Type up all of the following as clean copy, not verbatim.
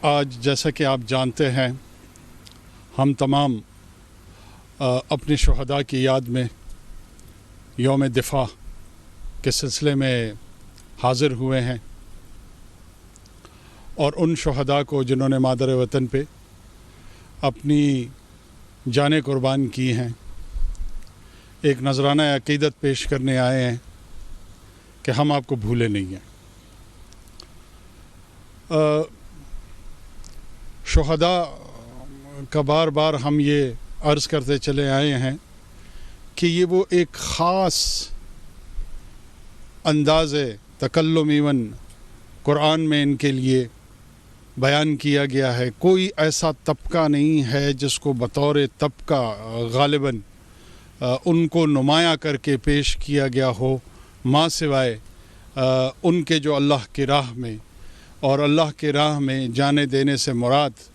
آج جیسا کہ آپ جانتے ہیں ہم تمام اپنے شہداء کی یاد میں یوم دفاع کے سلسلے میں حاضر ہوئے ہیں اور ان شہداء کو جنہوں نے مادر وطن پہ اپنی جانیں قربان کی ہیں ایک نذرانہ عقیدت پیش کرنے آئے ہیں کہ ہم آپ کو بھولے نہیں ہیں۔ شہداء کا بار بار ہم یہ عرض کرتے چلے آئے ہیں کہ یہ وہ ایک خاص انداز تکلم ایون قرآن میں ان کے لیے بیان کیا گیا ہے۔ کوئی ایسا طبقہ نہیں ہے جس کو بطور طبقہ غالباً ان کو نمایاں کر کے پیش کیا گیا ہو ماں سوائے ان کے جو اللہ کی راہ میں اور اللہ کی راہ میں جانے دینے سے مراد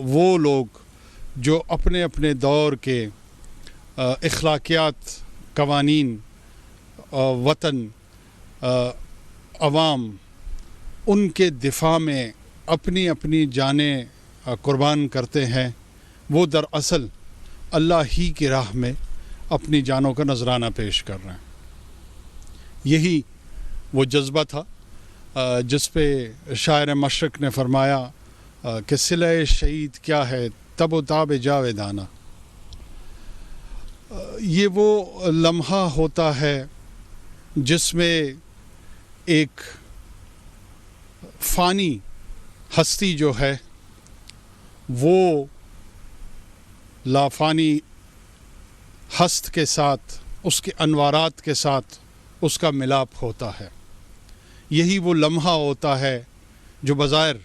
وہ لوگ جو اپنے اپنے دور کے اخلاقیات، قوانین، وطن، عوام، ان کے دفاع میں اپنی اپنی جانیں قربان کرتے ہیں، وہ دراصل اللہ ہی کی راہ میں اپنی جانوں کا نذرانہ پیش کر رہے ہیں۔ یہی وہ جذبہ تھا جس پہ شاعر مشرق نے فرمایا کہ صلہ شہید کیا ہے تب و تاب جاویدانہ۔ یہ وہ لمحہ ہوتا ہے جس میں ایک فانی ہستی جو ہے وہ لافانی ہست کے ساتھ، اس کے انوارات کے ساتھ اس کا ملاپ ہوتا ہے۔ یہی وہ لمحہ ہوتا ہے جو بظاہر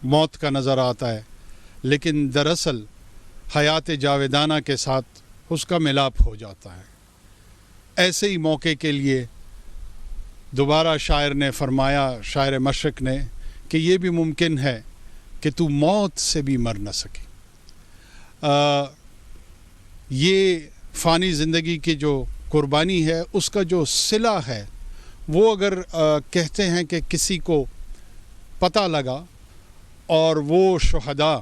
موت کا نظر آتا ہے لیکن دراصل حیات جاویدانہ کے ساتھ اس کا ملاپ ہو جاتا ہے۔ ایسے ہی موقع کے لیے دوبارہ شاعر نے فرمایا، شاعر مشرق نے، کہ یہ بھی ممکن ہے کہ تو موت سے بھی مر نہ سکے۔ یہ فانی زندگی کی جو قربانی ہے اس کا جو صلہ ہے وہ اگر کہتے ہیں کہ کسی کو پتہ لگا اور وہ شہداء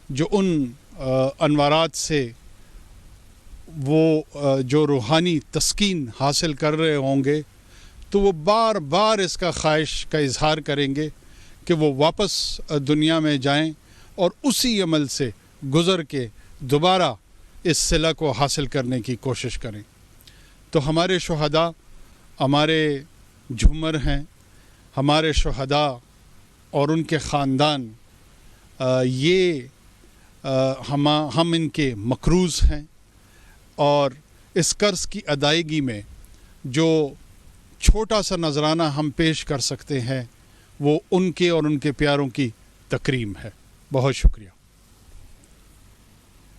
جو ان انوارات سے وہ جو روحانی تسکین حاصل کر رہے ہوں گے تو وہ بار بار اس کا خواہش کا اظہار کریں گے کہ وہ واپس دنیا میں جائیں اور اسی عمل سے گزر کے دوبارہ اس صلہ کو حاصل کرنے کی کوشش کریں۔ تو ہمارے شہداء ہمارے جھومر ہیں، ہمارے شہداء اور ان کے خاندان ہم ان کے مقروض ہیں، اور اس قرض کی ادائیگی میں جو چھوٹا سا نذرانہ ہم پیش کر سکتے ہیں وہ ان کے اور ان کے پیاروں کی تکریم ہے۔ بہت شکریہ۔